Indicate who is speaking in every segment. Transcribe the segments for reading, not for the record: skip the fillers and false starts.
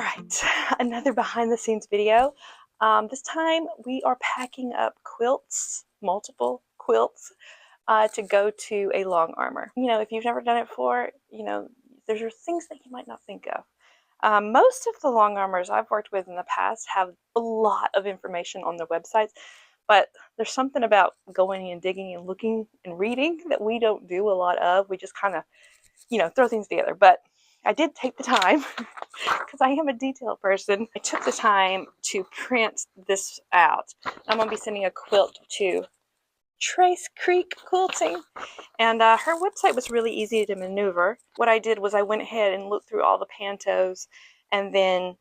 Speaker 1: right, another behind the scenes video. This time we are packing up quilts, multiple quilts, to go to a long armor. You know, if you've never done it before, you know, there's things that you might not think of. Most of the long armors I've worked with in the past have a lot of information on their websites, but there's something about going and digging and looking and reading that we don't do a lot of. We just kind of, you know, throw things together. But I did take the time because I am a detail person. I took the time to print this out. I'm going to be sending a quilt to Trace Creek Quilting, and her website was really easy to maneuver. What I did was I went ahead and looked through all the pantos and then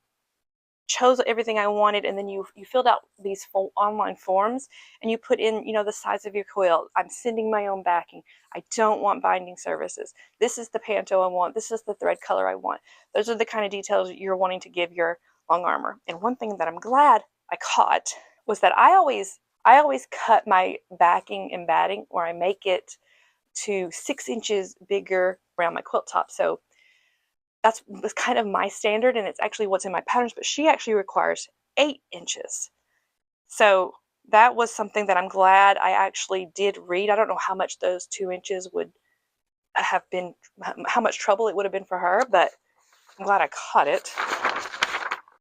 Speaker 1: chose everything I wanted, and then you filled out these online forms and you put in, you know, the size of your quilt. I'm sending my own backing. I don't want binding services. This is the panto I want. This is the thread color I want. Those are the kind of details you're wanting to give your long armor. And one thing that I'm glad I caught was that I always cut my backing and batting, or I make it to 6 inches bigger around my quilt top. So that's kind of my standard, and it's actually what's in my patterns, but she actually requires 8 inches. So that was something that I'm glad I actually did read. I don't know how much those 2 inches would have been, how much trouble it would have been for her, but I'm glad I caught it.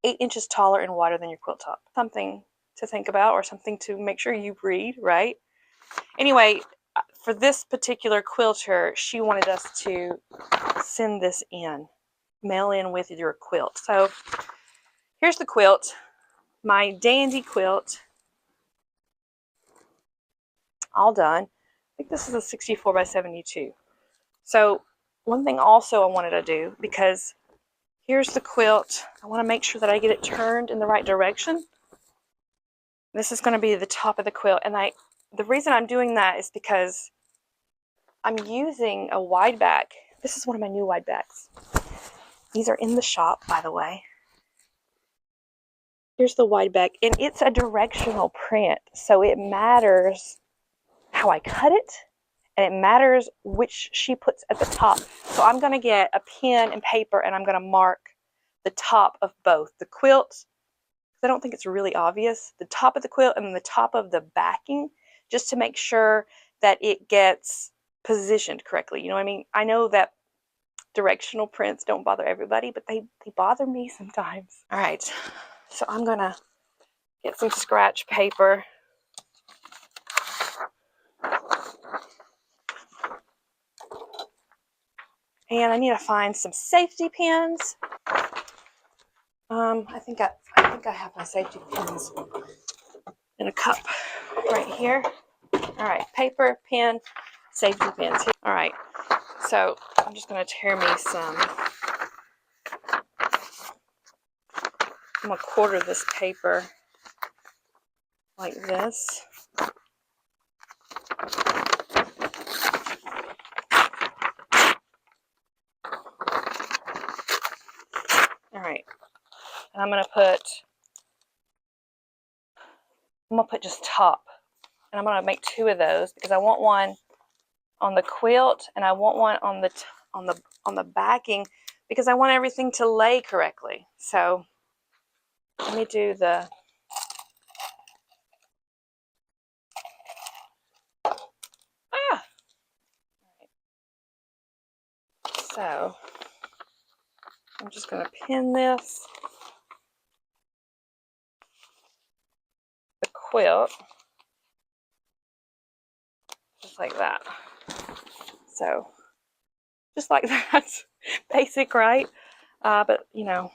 Speaker 1: 8 inches taller and wider than your quilt top. Something to think about, or something to make sure you read, right? Anyway, for this particular quilter, she wanted us to send this in. Mail in with your quilt. So here's the quilt, my dandy quilt, all done. I think this is a 64 by 72. So one thing also I wanted to do, because here's the quilt, I want to make sure that I get it turned in the right direction. This is going to be the top of the quilt, and the reason I'm doing that is because I'm using a wide back. This is one of my new wide backs. These are in the shop, by the way. Here's the wide back, and it's a directional print, so it matters how I cut it, and it matters which she puts at the top. So I'm going to get a pen and paper, and I'm going to mark the top of both the quilt. I don't think it's really obvious. The top of the quilt and the top of the backing, just to make sure that it gets positioned correctly. You know what I mean? I know that directional prints don't bother everybody, but they bother me sometimes. All right, so I'm gonna get some scratch paper. And I need to find some safety pins. I think I have my safety pins in a cup right here. All right, paper, pen, safety pins. All right, so I'm just gonna tear me some. I'm gonna quarter this paper like this. All right, and I'm gonna put just top, and I'm gonna make 2 of those because I want one on the quilt and I want one on the backing, because I want everything to lay correctly. So let me do the So I'm just going to pin this, the quilt, just like that. So just like that. Basic, right? But you know,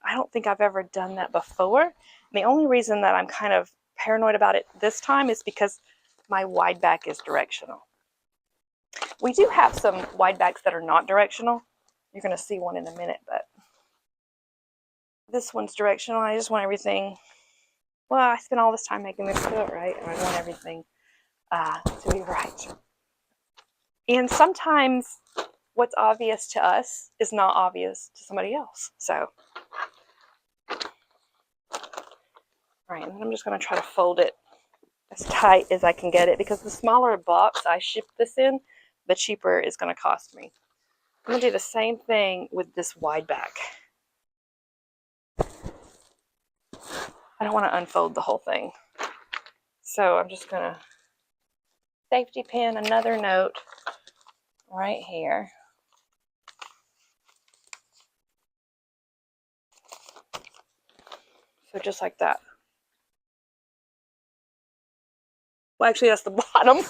Speaker 1: I don't think I've ever done that before. And the only reason that I'm kind of paranoid about it this time is because my wide back is directional. We do have some wide backs that are not directional. You're going to see one in a minute, but this one's directional. I just want everything, well, I spent all this time making this quilt, right? And I want everything to be right. And sometimes what's obvious to us is not obvious to somebody else. So, all right, and then I'm just going to try to fold it as tight as I can get it, because the smaller box I ship this in, the cheaper it's going to cost me. I'm going to do the same thing with this wide back. I don't want to unfold the whole thing. So I'm just going to safety pin another note right here. So just like that. Well, actually, that's the bottom.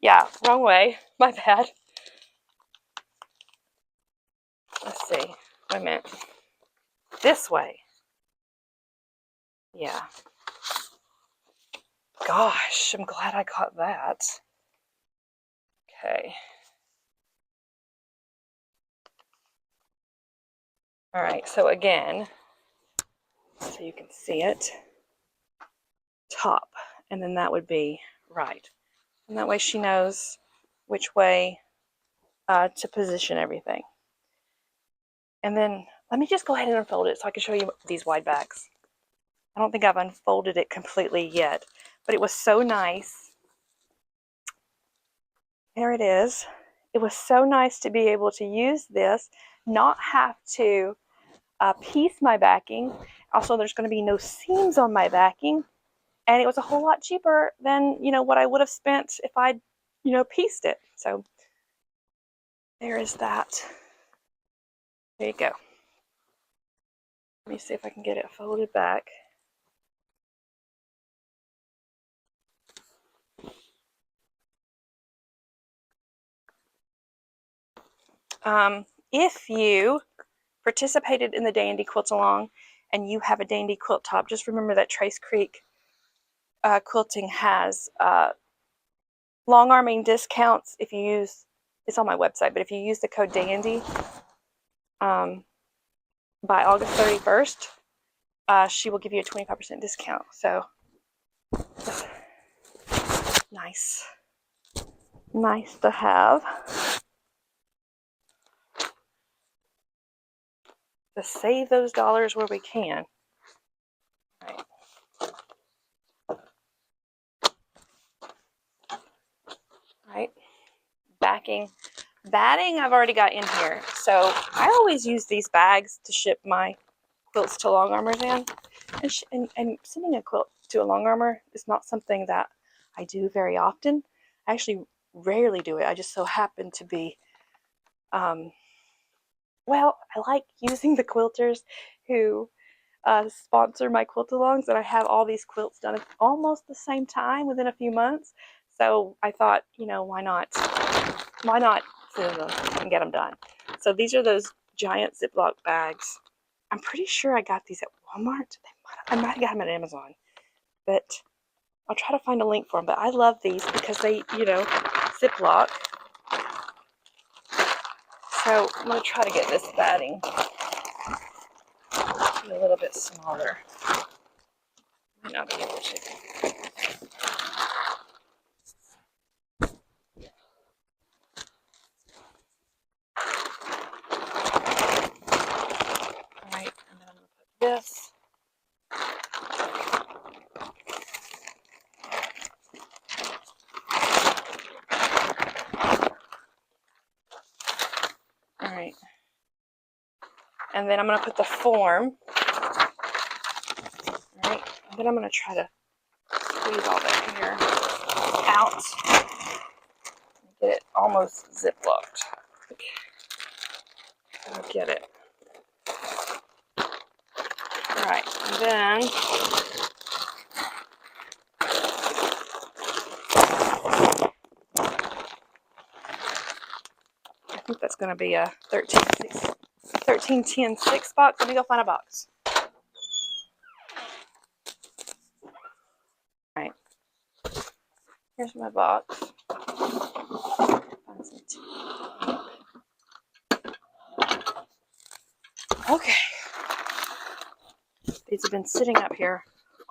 Speaker 1: Yeah, wrong way. My bad. Let's see. Wait a minute. This way. Yeah. Gosh, I'm glad I got that. Okay. All right, so again, so you can see it, top, and then that would be right. And that way she knows which way to position everything. And then let me just go ahead and unfold it so I can show you these wide backs. I don't think I've unfolded it completely yet, but it was so nice. There it is. It was so nice to be able to use this, not have to piece my backing. Also, there's going to be no seams on my backing. And it was a whole lot cheaper than, what I would have spent if I'd, pieced it. So there is that. There you go. Let me see if I can get it folded back. If you participated in the Dandy Quilt Along and you have a Dandy quilt top, just remember that Trace Creek Quilting has long arming discounts if you use, it's on my website, but if you use the code DANDY by August 31st, she will give you a 25% discount. So nice. Nice to have. To save those dollars where we can. All right. Backing. Batting I've already got in here. So I always use these bags to ship my quilts to long armors in. And sending a quilt to a long armor is not something that I do very often. I actually rarely do it. I just so happen to be, well, I like using the quilters who sponsor my quilt alongs, and I have all these quilts done at almost the same time within a few months. So I thought, why not send them and get them done. So these are those giant Ziploc bags. I'm pretty sure I got these at Walmart. I might have got them at Amazon, but I'll try to find a link for them. But I love these because they, Ziploc. So I'm going to try to get this batting a little bit smaller. Might not be able to. Alright, and then I'm going to put this. Alright. And then I'm going to put the form. Alright, and then I'm going to try to squeeze all that air out. Get it almost ziplocked. I'll get it. Alright, and then I think that's going to be a 1310 6 box. Let me go find a box. Alright, here's my box. Okay. These have been sitting up here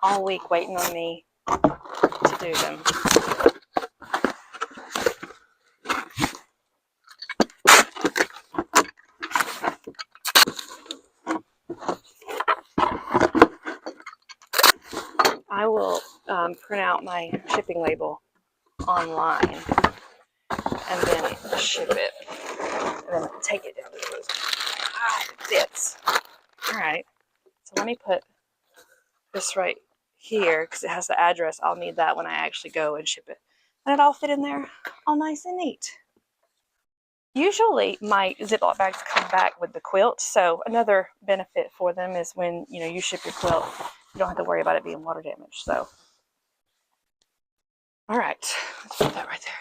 Speaker 1: all week waiting on me to do them. I will print out my shipping label online and then ship it and then take it down to the post. It fits. All right, so let me put this right here, because it has the address, I'll need that when I actually go and ship it. And it all fit in there all nice and neat. Usually my Ziploc bags come back with the quilt, so another benefit for them is when you ship your quilt, you don't have to worry about it being water damaged. So, all right, let's put that right there.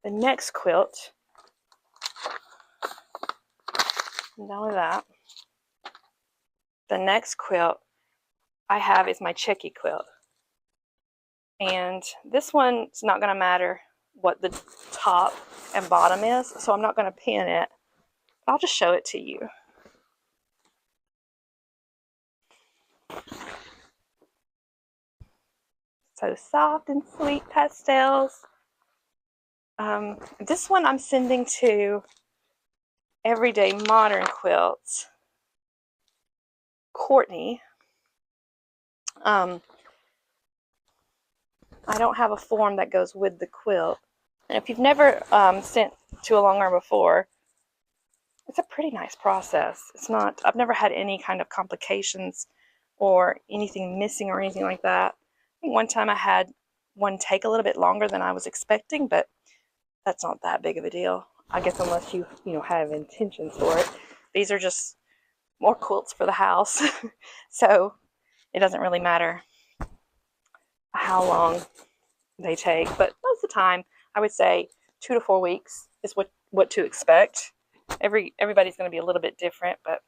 Speaker 1: The next quilt, not only that, the next quilt I have is my Checky quilt, and this one's not going to matter what the top and bottom is, so I'm not going to pin it. I'll just show it to you. So soft and sweet pastels. This one I'm sending to Everyday Modern Quilts, Courtney. I don't have a form that goes with the quilt. And if you've never sent to a Longarm before, it's a pretty nice process. It's not, I've never had any kind of complications or anything missing or anything like that. I think one time I had one take a little bit longer than I was expecting, but that's not that big of a deal. I guess unless you have intentions for it. These are just more quilts for the house. So it doesn't really matter how long they take, but most of the time I would say 2 to 4 weeks is what to expect. Everybody's going to be a little bit different, but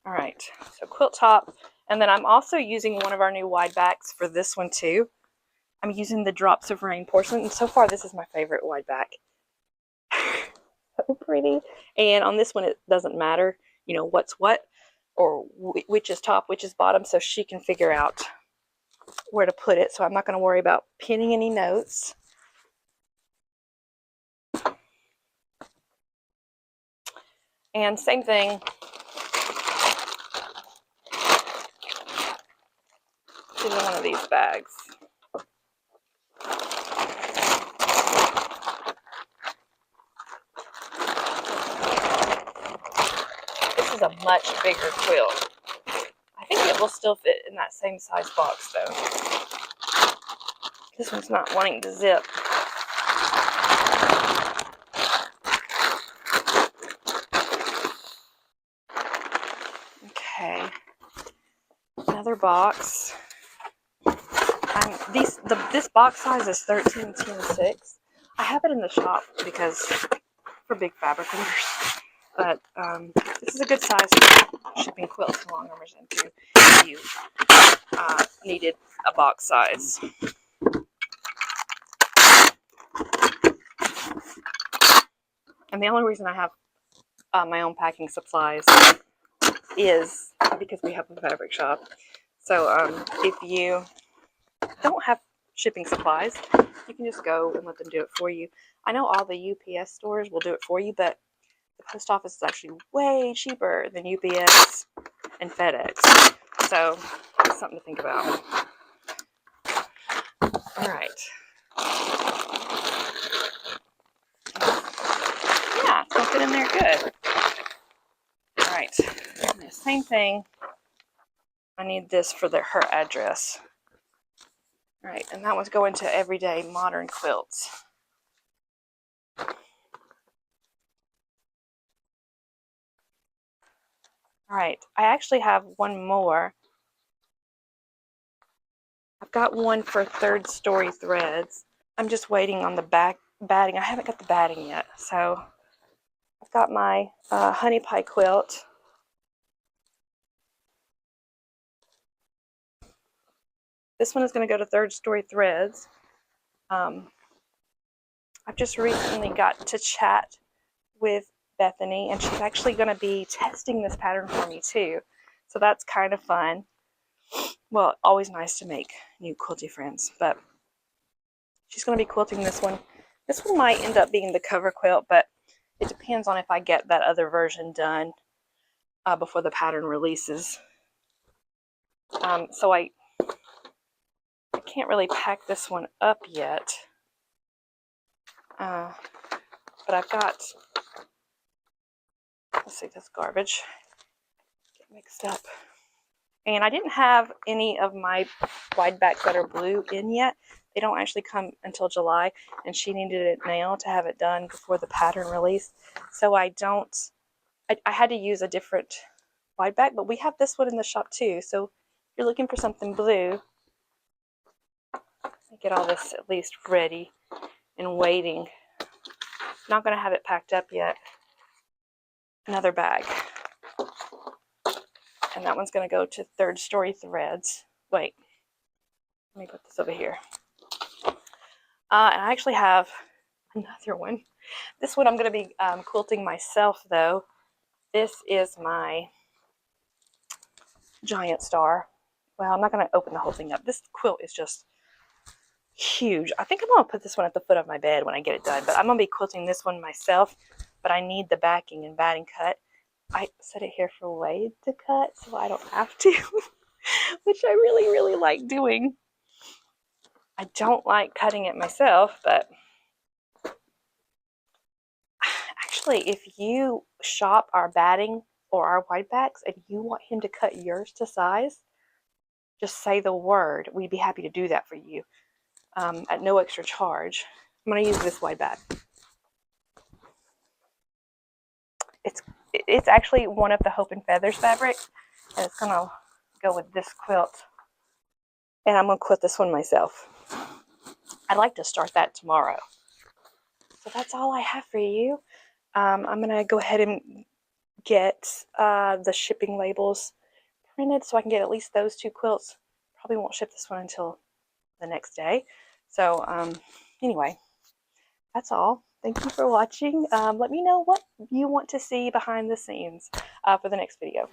Speaker 1: all right, so quilt top. And then I'm also using one of our new wide backs for this one too. I'm using the Drops of Rain porcelain, and so far this is my favorite wide back. So pretty. And on this one it doesn't matter what's what, or which is top, which is bottom, so she can figure out where to put it. So I'm not going to worry about pinning any notes. And same thing, in one of these bags. This is a much bigger quilt. I think it will still fit in that same size box though. This one's not wanting to zip. Okay, another box. This box size is 13, 10, 6. I have it in the shop because for big fabric orders, but this is a good size for shipping quilts to Longarmers into if you needed a box size. And the only reason I have my own packing supplies is because we have a fabric shop. So if you don't have shipping supplies, you can just go and let them do it for you. I know all the UPS stores will do it for you, but the post office is actually way cheaper than UPS and FedEx. So it's something to think about. All right. Yeah, it's gonna fit in there good. All right. Same thing. I need this for her address. All right, and that one's going to Everyday Modern Quilts. All right, I actually have one more. I've got one for Third Story Threads. I'm just waiting on the batting. I haven't got the batting yet, so I've got my honey pie quilt. This one is going to go to Third Story Threads. I've just recently got to chat with Bethany, and she's actually going to be testing this pattern for me too. So that's kind of fun. Well, always nice to make new quilty friends, but she's going to be quilting this one. This one might end up being the cover quilt, but it depends on if I get that other version done before the pattern releases. So I can't really pack this one up yet, but I've got let's see, this garbage. Get mixed up. And I didn't have any of my wide backs that are blue in yet. They don't actually come until July, and she needed it now to have it done before the pattern release. So I had to use a different wide back, but we have this one in the shop too. So if you're looking for something blue, get all this at least ready and waiting. Not going to have it packed up yet. Another bag. And that one's going to go to Third Story Threads. Wait, let me put this over here. And I actually have another one. This one I'm going to be quilting myself, though. This is my giant star. Well, I'm not going to open the whole thing up. This quilt is just huge. I think I'm going to put this one at the foot of my bed when I get it done. But I'm going to be quilting this one myself. But I need the backing and batting cut. I set it here for Wade to cut, so I don't have to. Which I really, really like doing. I don't like cutting it myself, but actually, if you shop our batting or our wide backs and you want him to cut yours to size, just say the word. We'd be happy to do that for you at no extra charge. I'm going to use this wide back. It's actually one of the Hope and Feathers fabrics, and it's going to go with this quilt. And I'm going to quilt this one myself. I'd like to start that tomorrow. So that's all I have for you. I'm going to go ahead and get the shipping labels printed so I can get at least those 2 quilts. Probably won't ship this one until the next day. So anyway, that's all. Thank you for watching. Let me know what you want to see behind the scenes for the next video.